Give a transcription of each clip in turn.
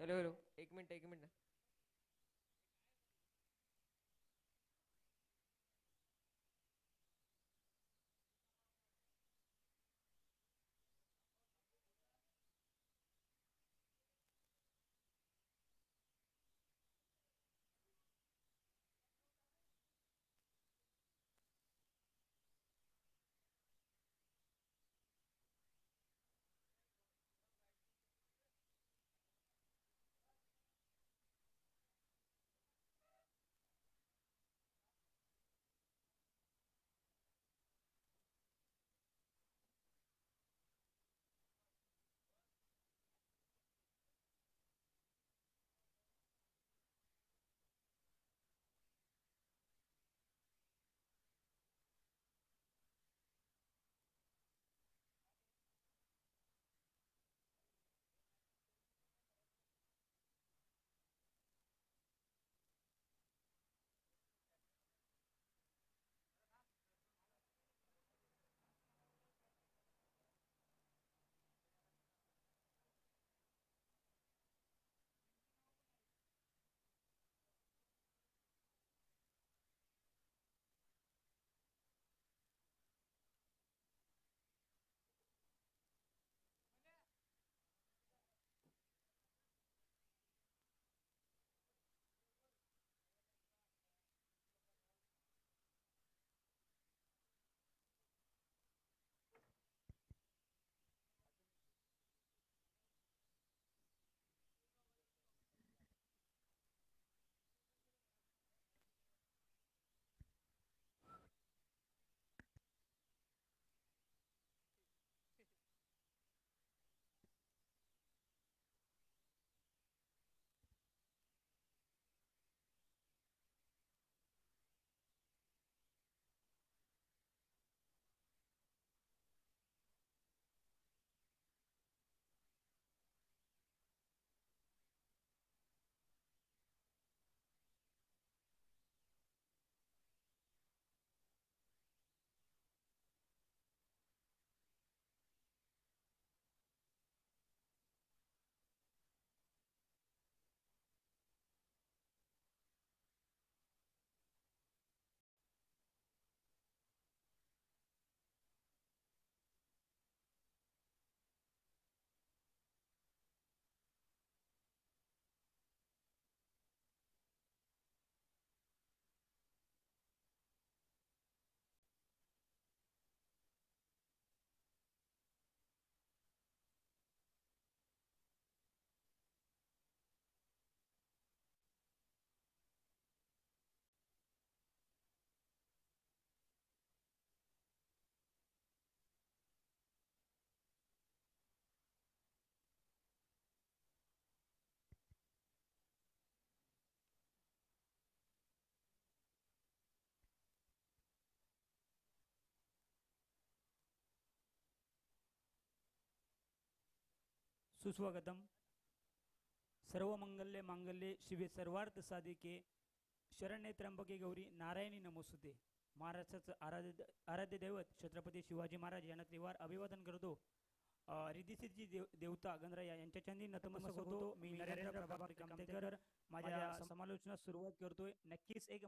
Hello hello, एक minute एक minute. सुस्वागतम. सर्व मंगल्ये मांगल्ये शिवे सर्वार्थ साधिके शरण्ये त्र्यंबके गौरी नारायणी नमोस्तुते. महाराष्ट्राचं आराध्य दैवत छत्रपती शिवाजी महाराज यांना त्रिवार अभिवादन करतो. रिद्धी देवता गणराया यांच्या चंदी नतमस्तक होतो. मी नरेंद्र प्रभाकर कामतेकर माझ्या समालोचनास सुरुवात करतोय. नक्कीच एक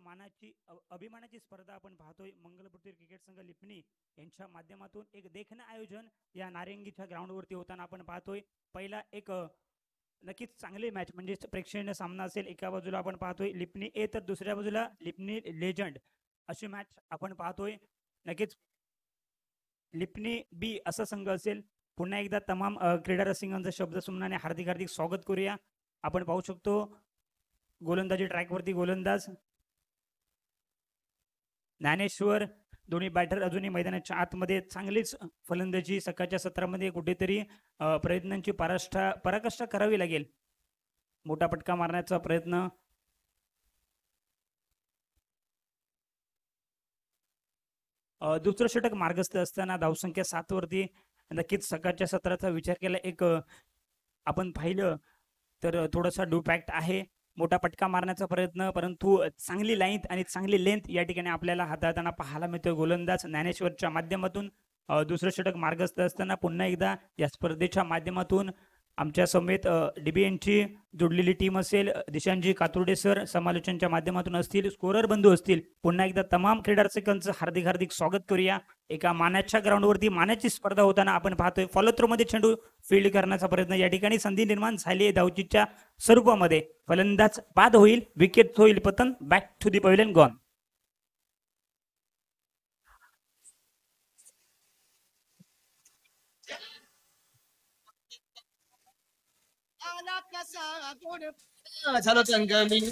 अभिमानाची स्पर्धा आपण पाहतोय. मंगलपुत्री क्रिकेट संघ लिपणी यांच्या माध्यमातून एक देखणं आयोजन या नारेंगीच्या ग्राउंडवरती होताना आपण पाहतोय. पहिला एक नक्कीच चांगली मॅच म्हणजे प्रेक्षणीय सामना असेल. एका बाजूला आपण पाहतोय लिपणी ए तर दुसऱ्या बाजूला लिपणी लेजंड अशी मॅच आपण पाहतोय. नक्कीच लिपणी बी असा संघ असेल. पुन्हा एकदा तमाम क्रीडा रसिकांचं शब्द सुमनाने हार्दिक हार्दिक स्वागत करूया. आपण पाहू शकतो गोलंदाजी ट्रॅकवरती गोलंदाज ज्ञानेश्वर. दोन्ही बॅटर अजूनही मैदानाच्या आतमध्ये चांगलीच फलंदाजी सकाळच्या सत्रामध्ये कुठेतरी प्रयत्नांची पराकाष्ठा करावी लागेल. मोठा पटका मारण्याचा प्रयत्न. दुसरं षटक मार्गस्थ असताना धावसंख्या 7 वरती नक्कीच सकाळच्या सत्राचा विचार केला एक आपण पाहिलं तर थोडासा डुपॅक्ट आहे. मोठा पटका मारण्याचा प्रयत्न परंतु चांगली लाईन आणि चांगली लेंथ या ठिकाणी आपल्याला हाताळताना पाहायला मिळतोय गोलंदाज ज्ञानेश्वरच्या माध्यमातून. दुसरं षटक मार्गस्थ असताना पुन्हा एकदा या स्पर्धेच्या माध्यमातून आमच्या समेत DBNची जोडलेली टीम असेल, दिशांजी कातुर्डे सर समालोचनच्या माध्यमातून असतील, स्कोरर बंधू असतील, पुन्हा एकदा तमाम क्रीडा रसिकांचं हार्दिक हार्दिक स्वागत करूया. एका मानाच्या ग्राउंडवरती मानाची स्पर्धा होताना आपण पाहतोय फॉलो थ्रो मध्ये चेंडू फील्ड करण्याचा प्रयत्न या ठिकाणी संधी निर्माण झाली आहे धावचीच्या स्वरूपामध्ये. फलंदाज बाद होईल, विकेट होईल पतन, back to the pavilion gone. झालं संगमी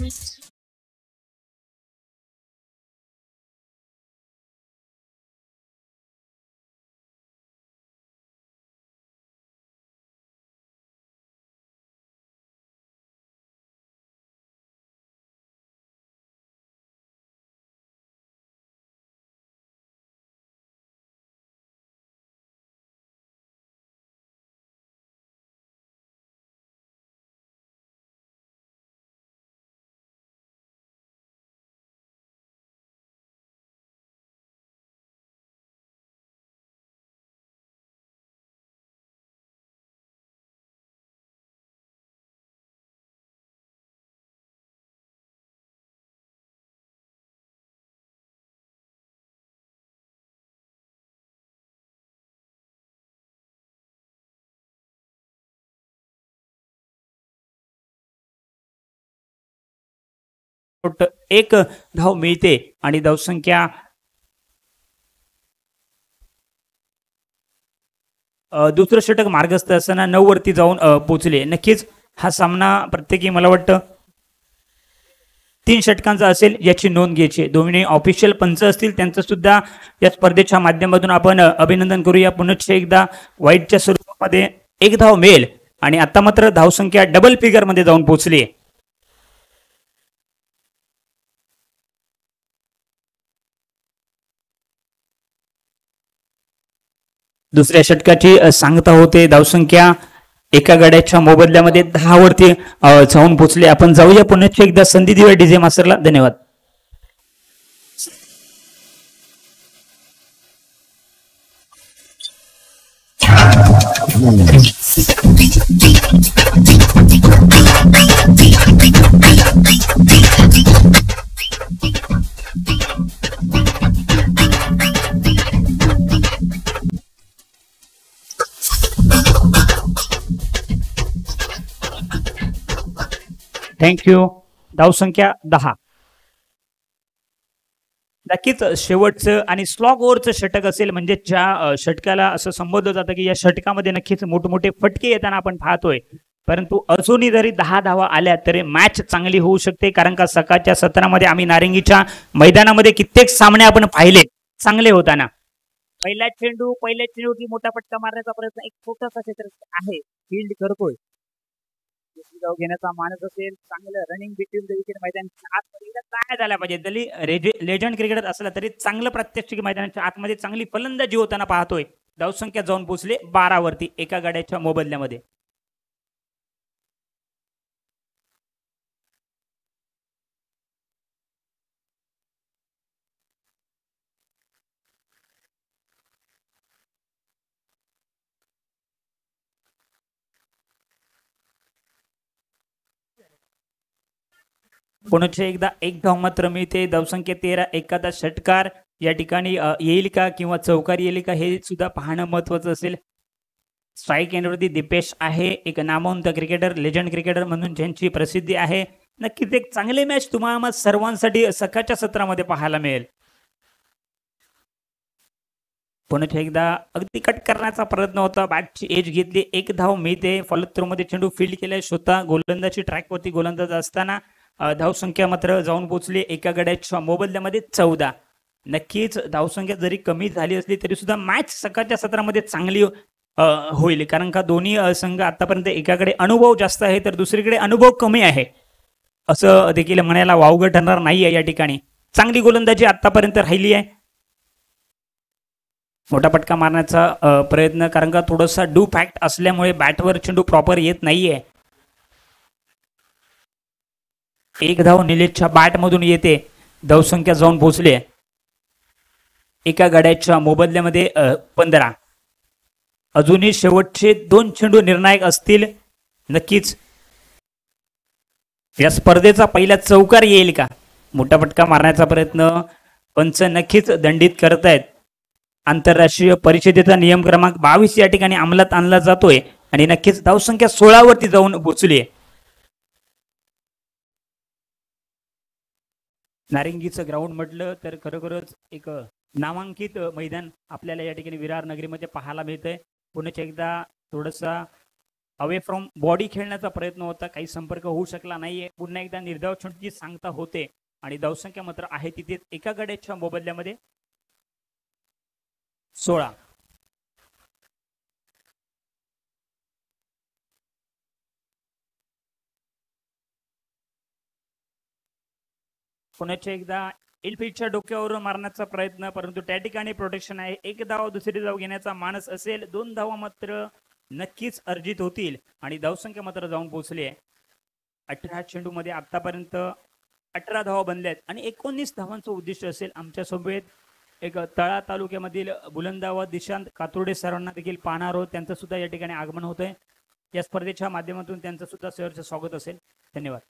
एक धाव मिळते आणि धावसंख्या दुसरं षटक मार्गस्थ असताना 9 वरती जाऊन पोहोचले. नक्कीच हा सामना प्रत्येकी मला वाटतं 3 षटकांचा असेल याची नोंद घ्यायची. दोन्ही ऑफिशियल पंच असतील त्यांचं सुद्धा या स्पर्धेच्या माध्यमातून आपण अभिनंदन करूया. पुनश्च एकदा वाईटच्या स्वरूपामध्ये एक धाव मिळेल आणि आता मात्र धावसंख्या डबल फिगर मध्ये जाऊन पोहोचली. दुसऱ्या षटकाची सांगता होते. धावसंख्या एका गड्याच्या मोबदल्यामध्ये 10 वरती जाऊन पोहोचले. आपण जाऊया पुनश्च एकदा संधी देऊया डीजे मास्टरला. धन्यवाद. थँक्यू. धावसंख्या 10. नक्कीच शेवटचं आणि स्लॉग ओव्हरचं षटक असेल म्हणजे ज्या षटकाला असं संबोधलं जातं की या षटकामध्ये नक्कीच मोठमोठे फटके येताना आपण पाहतोय. परंतु अजूनही जरी 10 धावा आल्या तरी मॅच चांगली होऊ शकते. कारण का सकाळच्या सत्रामध्ये आम्ही नारिंगीच्या मैदानामध्ये कित्येक सामने आपण पाहिले चांगले होताना. पहिल्या चेंडूवरती मोठा फटका मारण्याचा प्रयत्न एक छोटासा क्षेत्र आहे, फील्ड करतोय. धाव घेण्याचा मानस असेल, चांगलं रनिंग बिटवीन द विकेट मैदानाच्या आतमध्ये काय झाला पाहिजे. जरी लेजंड क्रिकेटर असला तरी चांगलं प्रात्यक्षिक मैदानाच्या आतमध्ये चांगली फलंदाजी होताना पाहतोय. धावसंख्या जाऊन पोहोचले 12 वरती एका गाड्याच्या मोबदल्यामध्ये. पुनश्च एकदा एक धाव मात्र मिळते. धावसंख्या 13. एखादा षटकार या ठिकाणी येईल का किंवा चौकार येईल का हे सुद्धा पाहणं महत्वाचं असेल. स्ट्राईक एंडवरती दीपेश आहे, एक नामवंत क्रिकेटर, लेजंड क्रिकेटर म्हणून ज्यांची प्रसिद्धी आहे. नक्कीच एक चांगली मॅच तुम्हाला सर्वांसाठी सकाळच्या सत्रामध्ये पाहायला मिळेल. पुनश्च एकदा अगदी कट करण्याचा प्रयत्न होता, बॅटची एज घेतली, एक धाव मिळते. फॉलो थ्रो मध्ये चेंडू फील्ड केलाय. स्वतः गोलंदाजी ट्रॅकवरती गोलंदाज असताना धावसंख्या मात्र जाऊन पोहोचली एका गड्याच्या मोबदल्यामध्ये 14. नक्कीच धावसंख्या जरी कमी झाली असली तरी सुद्धा मॅच सकाळच्या सत्रामध्ये चांगली होईल. कारण का दोन्ही संघ आतापर्यंत एकाकडे अनुभव जास्त आहे तर दुसरीकडे अनुभव कमी आहे असं देखील म्हणायला वावगं ठरणार नाहीये. या ठिकाणी चांगली गोलंदाजी आतापर्यंत राहिली आहे. मोठा फटका मारण्याचा प्रयत्न, कारण का थोडासा डू फॅक्ट असल्यामुळे बॅटवर चेंडू प्रॉपर येत नाहीये. एक धाव निलेशच्या बॅट मधून येते. धावसंख्या जाऊन पोहोचले एका गड्याच्या मोबदल्यामध्ये 15. अजूनही शेवटचे 2 चेंडू निर्णायक असतील नक्कीच या स्पर्धेचा पहिला चौकार येईल का? मोठा फटका मारण्याचा प्रयत्न पंच नक्कीच दंडित करतायत. आंतरराष्ट्रीय परिषदेचा नियम क्रमांक 22 या ठिकाणी अंमलात आणला जातोय आणि नक्कीच धावसंख्या 16 वरती जाऊन पोहोचली आहे. नारिंगीचं ग्राउंड म्हटलं तर खरोखरच एक नामांकित मैदान आपल्याला या ठिकाणी विरार नगरीमध्ये पाहायला मिळतंय. पुन्हा एकदा थोडंसं अवे फ्रॉम बॉडी खेळण्याचा प्रयत्न होता, काही संपर्क होऊ शकला नाहीये. पुन्हा एकदा निर्धाव छोटीची सांगता होते आणि धावसंख्या मात्र आहे तिथे एका गड्याच्या मोबदल्यामध्ये 16. पुण्याच्या एकदा इलफिटच्या डोक्यावर मारण्याचा प्रयत्न, परंतु त्या ठिकाणी प्रोटेक्शन आहे. एक धाव दुसरी धाव घेण्याचा मानस असेल, 2 धावा मात्र नक्कीच अर्जित होतील आणि धावसंख्या मात्र जाऊन पोहोचली आहे. 18 चेंडू मध्ये आतापर्यंत 18 धावा बनल्या आहेत आणि 19 धावांचं उद्दिष्ट असेल. आमच्या सोबत एक तळा तालुक्यामधील बुलंदाबाद दिशांत कातुर्डे सरांना देखील पाहणार आहोत. त्यांचं सुद्धा या ठिकाणी आगमन होत आहे. या स्पर्धेच्या माध्यमातून त्यांचं सुद्धा सहर्ष स्वागत असेल. धन्यवाद.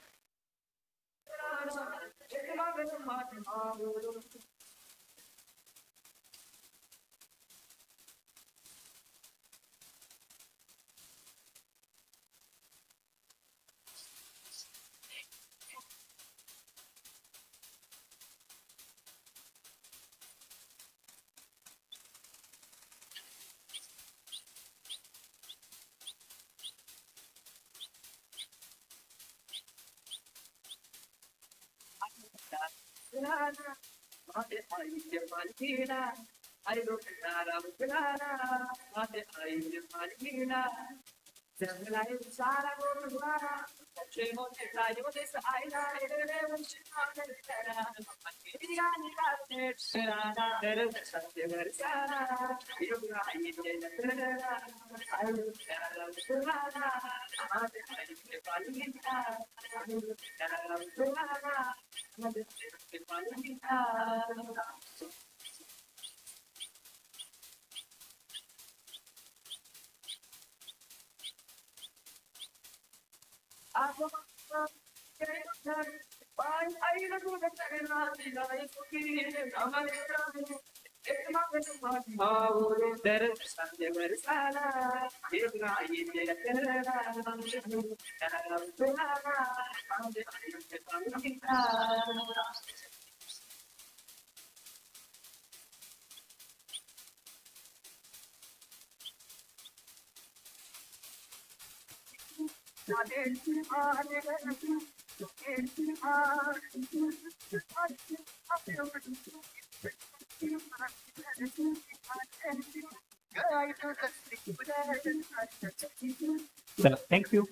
चला, थँक्यू,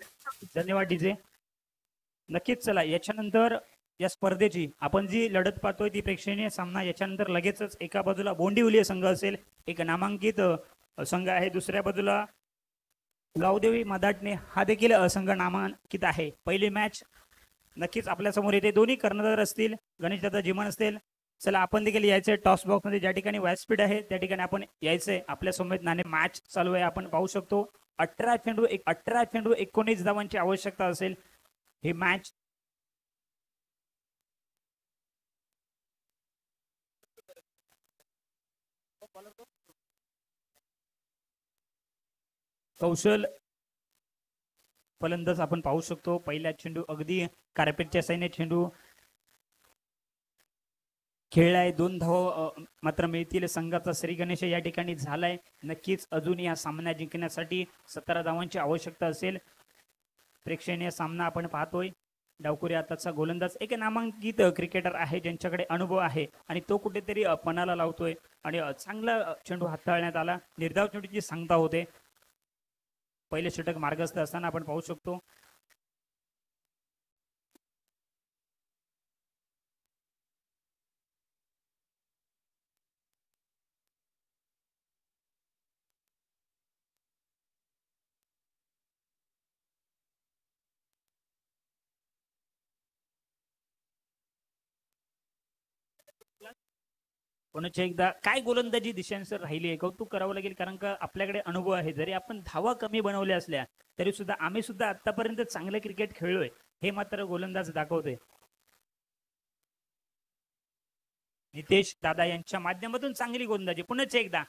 धन्यवाद डीजे. नक्कीच चला, याच्यानंतर या स्पर्धेची आपण जी लढत पाहतोय ती प्रेक्षणीय सामना. याच्यानंतर लगेचच एका बाजूला बोंडिवली संघ असेल, एक नामांकित संघ आहे. दुसऱ्या बाजूला गावदेवी मदाटणे हा देखील संघ नामांकित आहे. पहिली मॅच नक्कीच आपल्या समोर येते. दोन्ही कर्णधार असतील, गणेशदादा जिमन असतील. चला, आपण देखील यायचंय टॉस बॉक्स मध्ये ज्या ठिकाणी व्हाईट आहे त्या ठिकाणी आपण यायचंय. आपल्या समोर नाणे मॅच चालू आहे, आपण पाहू शकतो. 18 चेंडू 19 धावांची आवश्यकता असेल ही मॅच. कौशल फलंदाज आपण पाहू शकतो. पहिला चेंडू अगदी कार्पेटच्या साईने चेंडू खेळलाय. 2 धावा मात्र मिळतील. संघाचा श्री गणेश या ठिकाणी झालाय. नक्कीच अजून या सामना जिंकण्यासाठी 17 धावांची आवश्यकता असेल. प्रेक्षणीय सामना आपण पाहतोय. डावकुरी आताचा गोलंदाज एक नामांकित क्रिकेटर आहे ज्यांच्याकडे अनुभव आहे आणि तो कुठेतरी पणाला लावतोय आणि चांगला चेंडू हाताळण्यात आला. निर्धाव चेंडूची सांगता होते. पहिले षटक मार्गस्थ असताना आपण पाहू शकतो. पुनश्च एकदा काय गोलंदाजी दिशांसर राहिली आहे, कौतुक करावं लागेल, कारण का आपल्याकडे अनुभव आहे. जरी आपण धावा कमी बनवल्या असल्या तरी सुद्धा आम्ही सुद्धा आतापर्यंत चांगलं क्रिकेट खेळलोय हे मात्र गोलंदाज दाखवतोय. नितेश दादा यांच्या माध्यमातून चांगली गोलंदाजी पुनश्च एकदा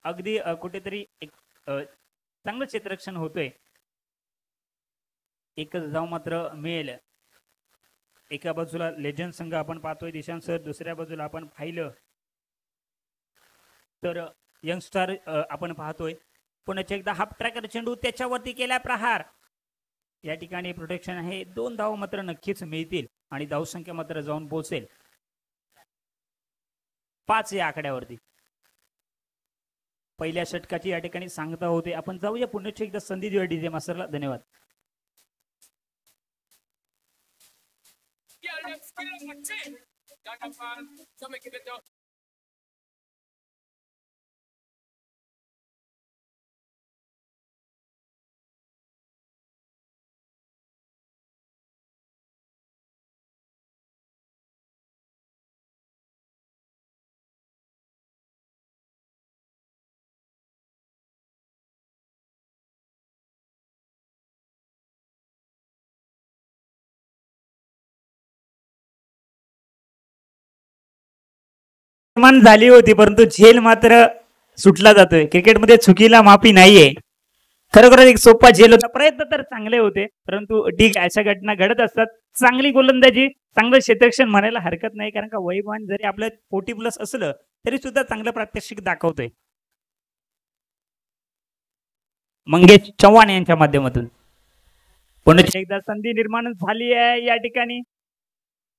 अगदी कुठेतरी एक चांगलं क्षेत्ररक्षण होतोय. एकच धाव मात्र मिळेल. एका बाजूला लेजंड संघ आपण पाहतोय दिशांत सर, दुसऱ्या बाजूला आपण पाहिलं तर यंगस्टार आपण पाहतोय. पुन्हा एकदा हाफ ट्रॅकर चेंडू त्याच्यावरती केला प्रहार. या ठिकाणी प्रोटेक्शन आहे. 2 धाव मात्र नक्कीच मिळतील आणि धावसंख्या मात्र जाऊन पोहोचेल 5 या आकड्यावरती. पहिल्या षटकाची या ठिकाणी सांगता होते. आपण जाऊया पुन्हा एकदा संधी देऊया डीजे मास्टरला. धन्यवाद. झाली होती परंतु झेल मात्र सुटला जातोय. क्रिकेटमध्ये चुकीला माफी नाहीये. खरोखरच एक सोपा झेल होता. प्रयत्न तर चांगले होते परंतु ठीक अशा घटना घडत असतात. चांगली गोलंदाजी, चांगलं क्षेत्ररक्षण म्हणायला हरकत नाही, कारण का वैभवान जरी आपलं 40+ असलं तरी सुद्धा चांगलं प्रात्यक्षिक दाखवतोय. मंगेश चव्हाण यांच्या माध्यमातून पुन्हा एकदा संधी निर्माण झाली आहे. या ठिकाणी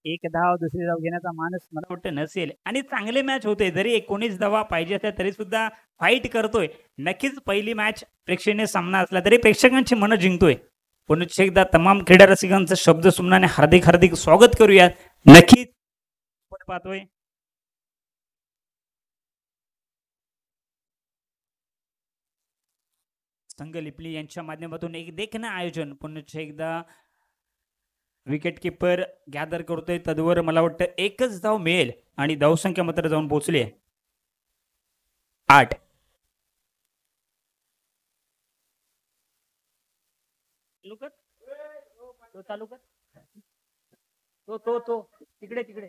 एक धाव दुसरी धाव घेण्याचा मानस मला वाटतं नसेल आणि चांगले मॅच होते. जरी 19 धावा पाहिजे असल्या तरी सुद्धा फाईट करतोय. नक्कीच पहिली मॅच प्रेक्षणीय सामना असला तरी प्रेक्षकांची मनं जिंकतोय. पुन्हा एकदा तमाम क्रीडा रसिकांचं शब्द सुमनाने हार्दिक हार्दिक स्वागत करूयात. नक्कीच पाहतोय संघ लिपली यांच्या माध्यमातून एक देखणं आयोजन. पुन्हा एकदा विकेट किपर गॅदर करतोय. तद्वर मला वाटतं एकच धाव मिळेल आणि धावसंख्या मात्र जाऊन पोहोचली आहे 8. चालू कर तो तिकडे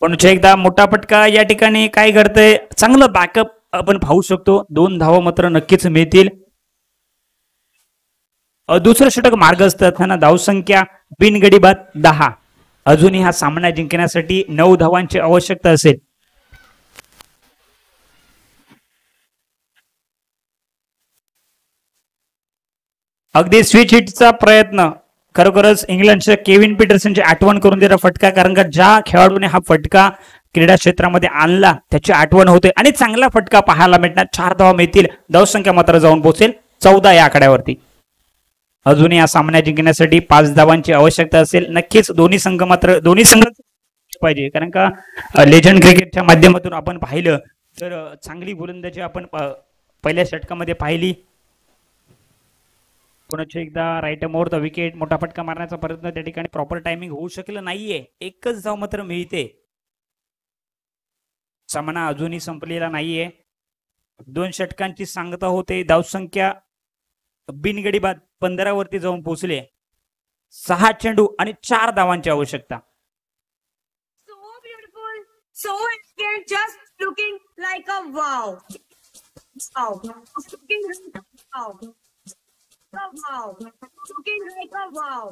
पुन्हा एकदा मोठा फटका. या ठिकाणी काय घडतंय, चांगलं बॅकअप आपण पाहू शकतो. 2 धावा मात्र नक्कीच मिळतील. दुसरं षटक मार्गस्थ असताना धावसंख्या बिनगडी बाद 10. अजूनही हा सामना जिंकण्यासाठी 9 धावांची आवश्यकता असेल. अगदी स्विच हिटचा प्रयत्न. खरोखरच इंग्लंडच्या केविन पीटरसनची आठवण करून देणारा फटका, कारण का ज्या खेळाडूने हा फटका क्रीडा क्षेत्रामध्ये आणला त्याची आठवण होते आणि चांगला फटका पाहायला मिळणार. 4 धावा मिळतील. धावसंख्या मात्र जाऊन पोहोचेल 14 या आकड्यावरती. अजूनही या सामना जिंकण्यासाठी 5 धावांची आवश्यकता असेल. नक्कीच दोन्ही संघ पाहिजे, कारण का लेजंड क्रिकेटच्या माध्यमातून आपण पाहिलं तर चांगली गोलंदाजी आपण पहिल्या षटकामध्ये पाहिली. पुन्हा एकदा राईट मोर द विकेट. मोठा फटका मारण्याचा प्रयत्न त्या ठिकाणी प्रॉपर टायमिंग होऊ शकलं नाहीये. एकच धाव मात्र मिळते. सामना अजूनही संपलेला नाहीये. 2 षटकांची सांगता होते. धावसंख्या बिनगडी बाद 15 वरती जाऊन पोहोचले. 6 चेंडू आणि 4 धावांची आवश्यकता. So beautiful, so elegant, just looking like a wow. Wow. Looking like a wow. A wow. Looking like a wow.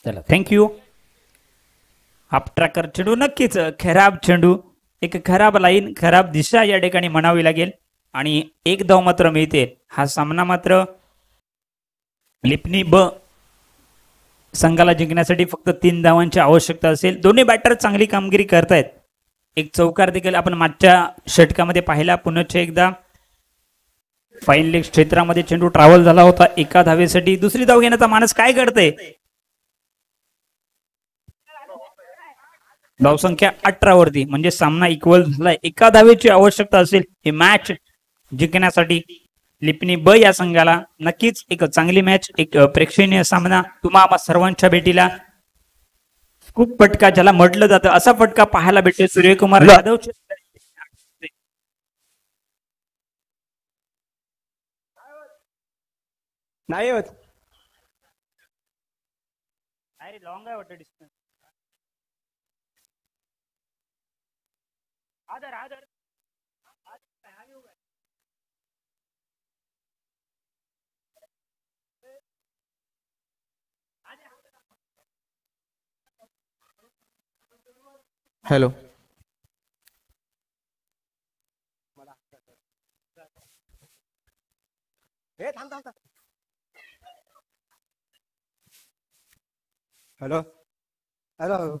चला, थँक्यू. हाफ ट्रॅकर चेंडू नक्कीच खराब चेंडू. एक खराब लाईन, खराब दिशा या ठिकाणी म्हणावी लागेल आणि 1 धाव मात्र मिळते. हा सामना मात्र लिपनी ब संघाला जिंकण्यासाठी फक्त 3 धावांची आवश्यकता असेल. दोन्ही बॅटर चांगली कामगिरी करतायत. एक चौकार देखील आपण मागच्या षटकामध्ये पाहिला. पुन्हा एकदा फाईन लेग क्षेत्रामध्ये चेंडू ट्रॅव्हल झाला होता 1 धावेसाठी. दुसरी धाव घेण्याचा मानस काय करते. धावसंख्या 18 वरती, म्हणजे सामना इक्वल झालाय. 1 धावेची आवश्यकता असेल ही मॅच जिंकण्यासाठी. लिपणी ब या संघाला नक्कीच एक चांगली मॅच, एक प्रेक्षणीय सामना तुम्हा आम्हा सर्वांच्या भेटीला खूप फटका ज्याला म्हटलं जातं असा फटका पाहायला भेटतो सूर्यकुमार यादव. नाही होत. अरे लॉंग आहे वाटतं डिस्टन्स. आदर आदर हॅलो. हे थांब थांब थांब. Hello hello.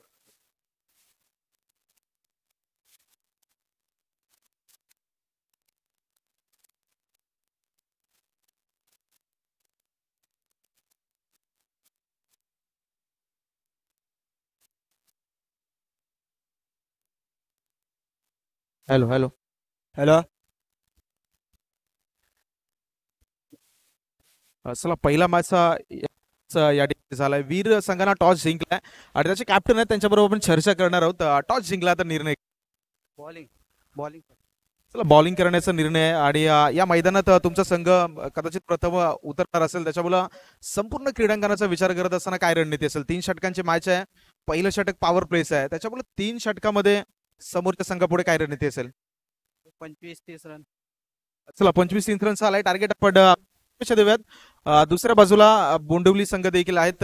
Hello. Hello. Hello. चला पहिला मॅच या ठिकाणी झालाय. वीर संघाने टॉस जिंकलाय आणि त्याचे कॅप्टन आहेत त्यांच्याबरोबर आपण चर्चा करणार आहोत. टॉस जिंकला तर निर्णय बॉलिंग बॉलिंग. चला बॉलिंग करण्याचा निर्णय आहे आणि या मैदानात तुमचा संघ कदाचित प्रथम उतरणार असेल त्याच्यामुळे संपूर्ण क्रीडांगणाचा विचार करत असताना काय रणनीती असेल. 3 षटकांची मॅच आहे. पहिलं षटक पॉवर प्लेस आहे त्याच्यामुळे 3 षटकामध्ये समोरच्या संघापुढे काय रणनीती असेल. 25-30 रन. चला 25-3 रनचा आलाय टार्गेट आपण देऊयात. दुसऱ्या बाजूला बोंडिवली संघ देखील आहेत.